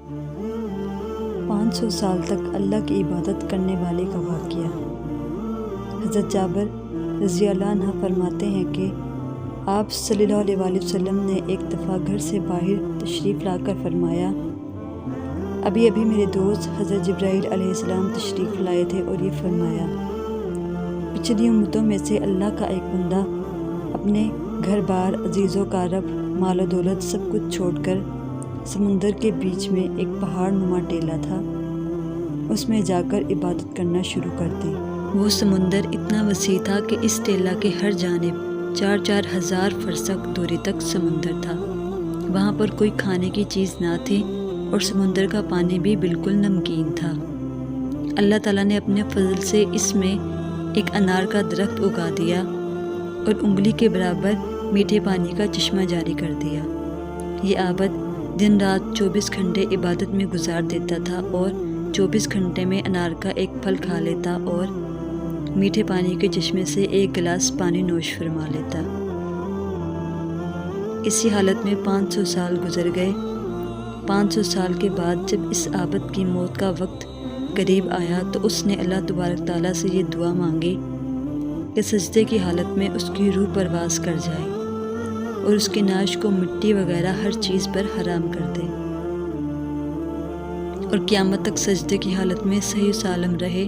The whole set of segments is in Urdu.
500 سال تک اللہ کی عبادت کرنے والے کا واقعہ۔ حضرت جابر رضی اللہ عنہ فرماتے ہیں کہ آپ صلی اللہ علیہ وآلہ وسلم نے ایک دفعہ گھر سے باہر تشریف لا کر فرمایا، ابھی میرے دوست حضرت جبرائیل علیہ السلام تشریف لائے تھے اور یہ فرمایا، پچھلی امتوں میں سے اللہ کا ایک بندہ اپنے گھر بار، عزیز و اقارب، مال و دولت سب کچھ چھوڑ کر سمندر کے بیچ میں ایک پہاڑ نما ٹیلہ تھا، اس میں جا کر عبادت کرنا شروع کر دی۔ وہ سمندر اتنا وسیع تھا کہ اس ٹیلہ کے ہر جانب 4,000 فرسخ دوری تک سمندر تھا۔ وہاں پر کوئی کھانے کی چیز نہ تھی اور سمندر کا پانی بھی بالکل نمکین تھا۔ اللہ تعالیٰ نے اپنے فضل سے اس میں ایک انار کا درخت اگا دیا اور انگلی کے برابر میٹھے پانی کا چشمہ جاری کر دیا۔ یہ عابد دن رات 24 گھنٹے عبادت میں گزار دیتا تھا اور 24 گھنٹے میں انار کا ایک پھل کھا لیتا اور میٹھے پانی کے چشمے سے ایک گلاس پانی نوش فرما لیتا۔ اسی حالت میں 500 سال گزر گئے۔ 500 سال کے بعد جب اس عابد کی موت کا وقت قریب آیا تو اس نے اللہ تبارک تعالیٰ سے یہ دعا مانگی کہ سجدے کی حالت میں اس کی روح پرواز کر جائے اور اس کی نعش کو مٹی وغیرہ ہر چیز پر حرام کر دے اور قیامت تک سجدے کی حالت میں صحیح و سالم رہے۔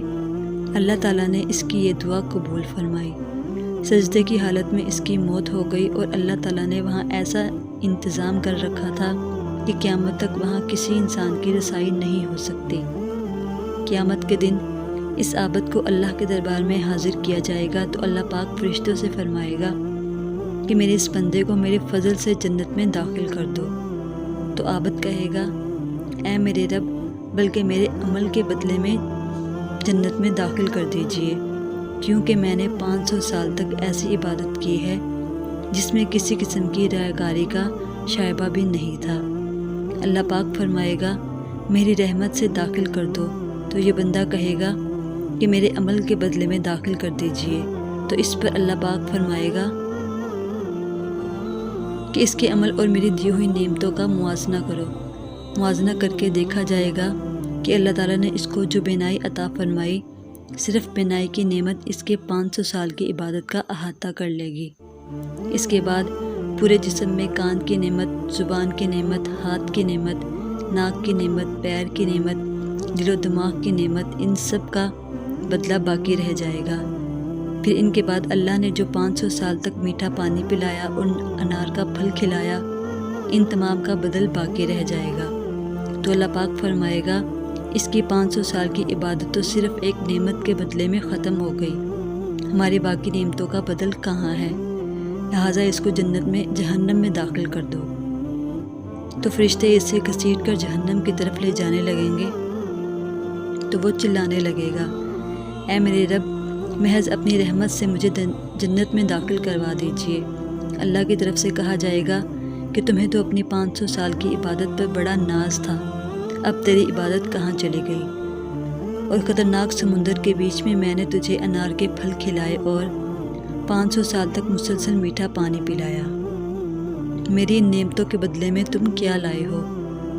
اللہ تعالیٰ نے اس کی یہ دعا قبول فرمائی۔ سجدے کی حالت میں اس کی موت ہو گئی اور اللہ تعالیٰ نے وہاں ایسا انتظام کر رکھا تھا کہ قیامت تک وہاں کسی انسان کی رسائی نہیں ہو سکتی۔ قیامت کے دن اس عابد کو اللہ کے دربار میں حاضر کیا جائے گا تو اللہ پاک فرشتوں سے فرمائے گا کہ میرے اس بندے کو میرے فضل سے جنت میں داخل کر دو۔ تو عابد کہے گا، اے میرے رب، بلکہ میرے عمل کے بدلے میں جنت میں داخل کر دیجئے، کیونکہ میں نے 500 سال تک ایسی عبادت کی ہے جس میں کسی قسم کی ریاکاری کا شائبہ بھی نہیں تھا۔ اللہ پاک فرمائے گا، میری رحمت سے داخل کر دو۔ تو یہ بندہ کہے گا کہ میرے عمل کے بدلے میں داخل کر دیجئے۔ تو اس پر اللہ پاک فرمائے گا کہ اس کے عمل اور میری دی ہوئی نعمتوں کا موازنہ کرو۔ موازنہ کر کے دیکھا جائے گا کہ اللہ تعالیٰ نے اس کو جو بینائی عطا فرمائی، صرف بینائی کی نعمت اس کے 500 سال کی عبادت کا احاطہ کر لے گی۔ اس کے بعد پورے جسم میں کان کی نعمت، زبان کی نعمت، ہاتھ کی نعمت، ناک کی نعمت، پیر کی نعمت، دل و دماغ کی نعمت، ان سب کا بدلہ باقی رہ جائے گا۔ پھر ان کے بعد اللہ نے جو 500 سال تک میٹھا پانی پلایا اور انار کا پھل کھلایا، ان تمام کا بدل باقی رہ جائے گا۔ تو اللہ پاک فرمائے گا، اس کی 500 سال کی عبادت تو صرف ایک نعمت کے بدلے میں ختم ہو گئی، ہماری باقی نعمتوں کا بدل کہاں ہے؟ لہٰذا اس کو جنت میں جہنم میں داخل کر دو۔ تو فرشتے اسے گھسیٹ کر جہنم کی طرف لے جانے لگیں گے تو وہ چلانے لگے گا، اے میرے رب، محض اپنی رحمت سے مجھے جنت میں داخل کروا دیجئے۔ اللہ کی طرف سے کہا جائے گا کہ تمہیں تو اپنی 500 سال کی عبادت پر بڑا ناز تھا، اب تیری عبادت کہاں چلی گئی؟ اور خطرناک سمندر کے بیچ میں نے تجھے انار کے پھل کھلائے اور 500 سال تک مسلسل میٹھا پانی پلایا، میری ان نعمتوں کے بدلے میں تم کیا لائے ہو؟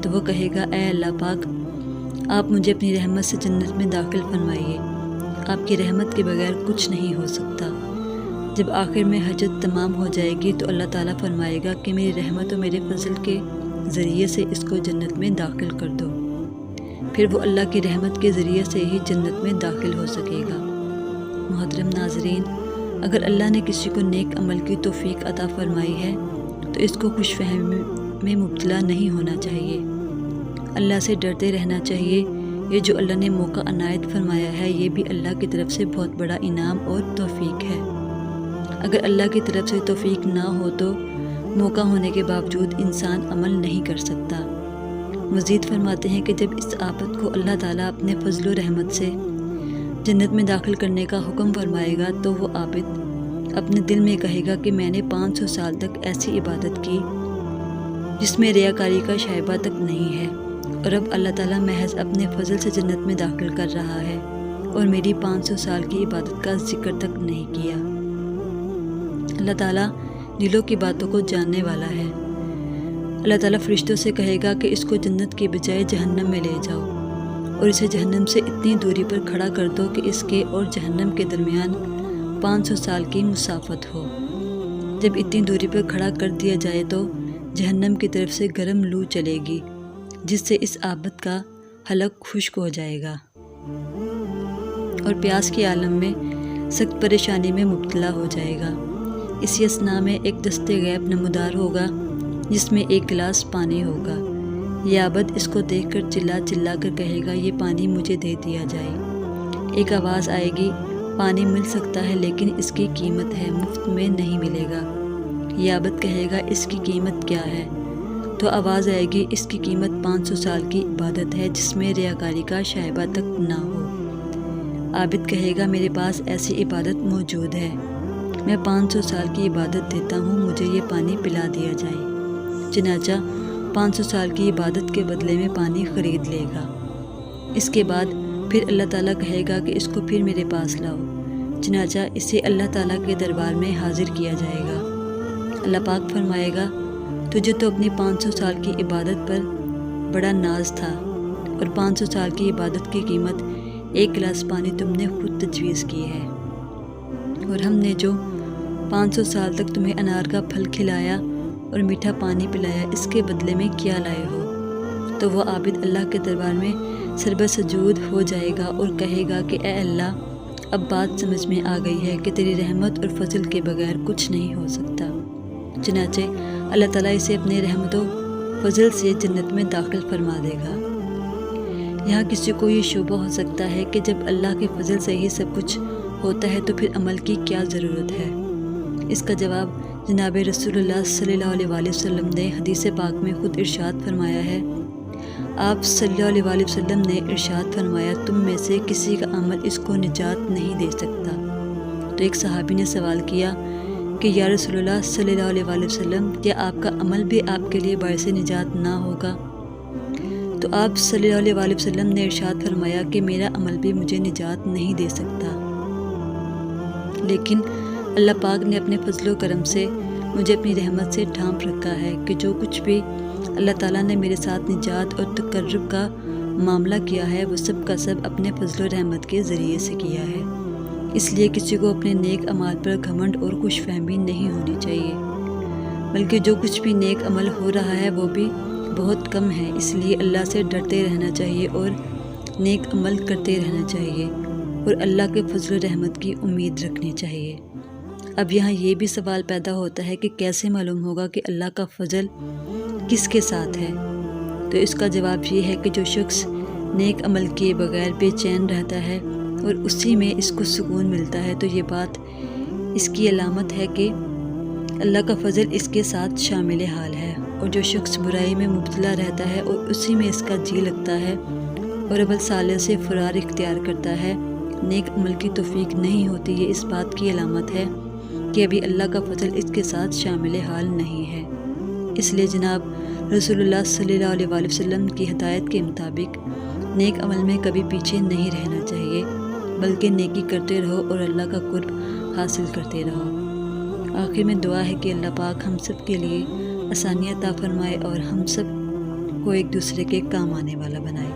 تو وہ کہے گا، اے اللہ پاک، آپ مجھے اپنی رحمت سے جنت میں داخل فرمائیے، آپ کی رحمت کے بغیر کچھ نہیں ہو سکتا۔ جب آخر میں حاجت تمام ہو جائے گی تو اللہ تعالیٰ فرمائے گا کہ میری رحمت و میرے فضل کے ذریعے سے اس کو جنت میں داخل کر دو۔ پھر وہ اللہ کی رحمت کے ذریعے سے ہی جنت میں داخل ہو سکے گا۔ محترم ناظرین، اگر اللہ نے کسی کو نیک عمل کی توفیق عطا فرمائی ہے تو اس کو خوش فہمی میں مبتلا نہیں ہونا چاہیے، اللہ سے ڈرتے رہنا چاہیے۔ یہ جو اللہ نے موقع عنایت فرمایا ہے، یہ بھی اللہ کی طرف سے بہت بڑا انعام اور توفیق ہے۔ اگر اللہ کی طرف سے توفیق نہ ہو تو موقع ہونے کے باوجود انسان عمل نہیں کر سکتا۔ مزید فرماتے ہیں کہ جب اس عابد کو اللہ تعالیٰ اپنے فضل و رحمت سے جنت میں داخل کرنے کا حکم فرمائے گا تو وہ عابد اپنے دل میں کہے گا کہ میں نے 500 سال تک ایسی عبادت کی جس میں ریاکاری کا شائبہ تک نہیں ہے، اور اب اللہ تعالیٰ محض اپنے فضل سے جنت میں داخل کر رہا ہے اور میری 500 سال کی عبادت کا ذکر تک نہیں کیا۔ اللہ تعالیٰ دلوں کی باتوں کو جاننے والا ہے۔ اللہ تعالیٰ فرشتوں سے کہے گا کہ اس کو جنت کے بجائے جہنم میں لے جاؤ اور اسے جہنم سے اتنی دوری پر کھڑا کر دو کہ اس کے اور جہنم کے درمیان 500 سال کی مسافت ہو۔ جب اتنی دوری پر کھڑا کر دیا جائے تو جہنم کی طرف سے گرم لو چلے گی جس سے اس آبد کا حلق خشک ہو جائے گا اور پیاس کے عالم میں سخت پریشانی میں مبتلا ہو جائے گا۔ اسی اثناء میں ایک دست غیب نمودار ہوگا جس میں ایک گلاس پانی ہوگا۔ یہ عابد اس کو دیکھ کر چلا چلا کر کہے گا یہ پانی مجھے دے دیا جائے۔ ایک آواز آئے گی پانی مل سکتا ہے لیکن اس کی قیمت ہے، مفت میں نہیں ملے گا۔ یہ عابد کہے گا اس کی قیمت کیا ہے؟ تو آواز آئے گی اس کی قیمت 500 سال کی عبادت ہے جس میں ریاکاری کا شائبہ تک نہ ہو۔ عابد کہے گا میرے پاس ایسی عبادت موجود ہے، میں 500 سال کی عبادت دیتا ہوں، مجھے یہ پانی پلا دیا جائے۔ چنانچہ 500 سال کی عبادت کے بدلے میں پانی خرید لے گا۔ اس کے بعد پھر اللہ تعالیٰ کہے گا کہ اس کو پھر میرے پاس لاؤ۔ چنانچہ اسے اللہ تعالیٰ کے دربار میں حاضر کیا جائے گا۔ اللہ پاک فرمائے گا تجھے تو اپنی 500 سال کی عبادت پر بڑا ناز تھا اور 500 سال کی عبادت کی قیمت ایک گلاس پانی تم نے خود تجویز کی ہے، اور ہم نے جو 500 سال تک تمہیں انار کا پھل کھلایا اور میٹھا پانی پلایا اس کے بدلے میں کیا لائے ہو؟ تو وہ عابد اللہ کے دربار میں سربہ سجود ہو جائے گا اور کہے گا کہ اے اللہ اب بات سمجھ میں آ گئی ہے کہ تیری رحمت اور فضل کے بغیر کچھ نہیں ہو سکتا۔ چنانچہ اللہ تعالیٰ اسے اپنے رحمت و فضل سے جنت میں داخل فرما دے گا۔ یہاں کسی کو یہ شبہ ہو سکتا ہے کہ جب اللہ کے فضل سے ہی سب کچھ ہوتا ہے تو پھر عمل کی کیا ضرورت ہے؟ اس کا جواب جناب رسول اللہ صلی اللہ علیہ وسلم نے حدیث پاک میں خود ارشاد فرمایا ہے۔ آپ صلی اللہ علیہ وسلم نے ارشاد فرمایا تم میں سے کسی کا عمل اس کو نجات نہیں دے سکتا۔ تو ایک صحابی نے سوال کیا کہ یا رسول اللہ صلی اللہ علیہ وسلم کیا آپ کا عمل بھی آپ کے لیے باعث نجات نہ ہوگا؟ تو آپ صلی اللہ علیہ وسلم نے ارشاد فرمایا کہ میرا عمل بھی مجھے نجات نہیں دے سکتا، لیکن اللہ پاک نے اپنے فضل و کرم سے مجھے اپنی رحمت سے ڈھانپ رکھا ہے کہ جو کچھ بھی اللہ تعالیٰ نے میرے ساتھ نجات اور تقرب کا معاملہ کیا ہے وہ سب کا سب اپنے فضل و رحمت کے ذریعے سے کیا ہے۔ اس لیے کسی کو اپنے نیک اعمال پر گھمنڈ اور خوش فہمی نہیں ہونی چاہیے، بلکہ جو کچھ بھی نیک عمل ہو رہا ہے وہ بھی بہت کم ہے، اس لیے اللہ سے ڈرتے رہنا چاہیے اور نیک عمل کرتے رہنا چاہیے اور اللہ کے فضل و رحمت کی امید رکھنی چاہیے۔ اب یہاں یہ بھی سوال پیدا ہوتا ہے کہ کیسے معلوم ہوگا کہ اللہ کا فضل کس کے ساتھ ہے؟ تو اس کا جواب یہ ہے کہ جو شخص نیک عمل کیے بغیر بے چین رہتا ہے اور اسی میں اس کو سکون ملتا ہے تو یہ بات اس کی علامت ہے کہ اللہ کا فضل اس کے ساتھ شامل حال ہے۔ اور جو شخص برائی میں مبتلا رہتا ہے اور اسی میں اس کا جی لگتا ہے اور عمل صالح سے فرار اختیار کرتا ہے، نیک عمل کی توفیق نہیں ہوتی، یہ اس بات کی علامت ہے کہ ابھی اللہ کا فضل اس کے ساتھ شامل حال نہیں ہے۔ اس لیے جناب رسول اللہ صلی اللہ علیہ وسلم کی ہدایت کے مطابق نیک عمل میں کبھی پیچھے نہیں رہنا چاہیے، بلکہ نیکی کرتے رہو اور اللہ کا قرب حاصل کرتے رہو۔ آخر میں دعا ہے کہ اللہ پاک ہم سب کے لیے آسانیاں عطا فرمائے اور ہم سب کو ایک دوسرے کے کام آنے والا بنائے۔